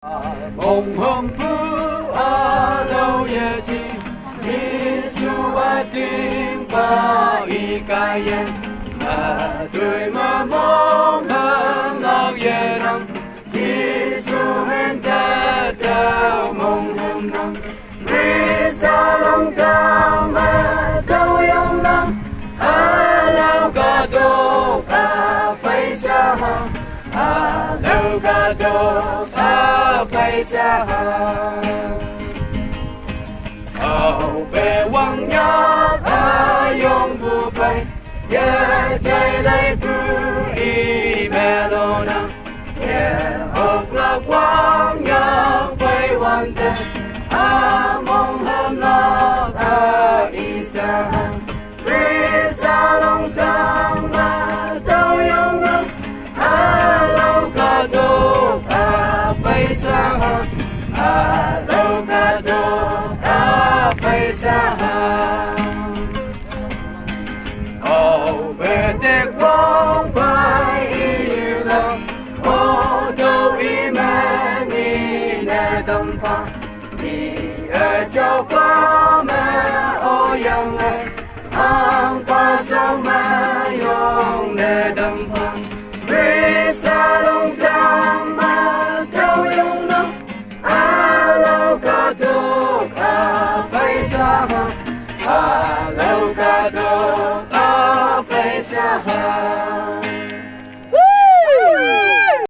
Ümonghümpu alo yeji Jisua timpa ikayen Tươi mà mong hơn nọc ye nằm Jisu men ta tao Ümonghüm nằm Risa long ta mà tao yong nằm Alo ka tô ta phây xa hăng Alo ka tô ta phây xa hăng về quăng nhớ ta yong bu phây Yeah, chạy đây cứ đi mẹ lô nằm Yeah, hộp là quang nhớ quay hoàn thành mong hôm nó đi xa Risa long tăng mà tao yong nằm lâu cả tô phây xa lâu cả tô phây xa về tết không phải yêu lòng đâu ý mẹ ni nè tâm pha ni ở châu có mẹ ô yang này qua sông mẹ yo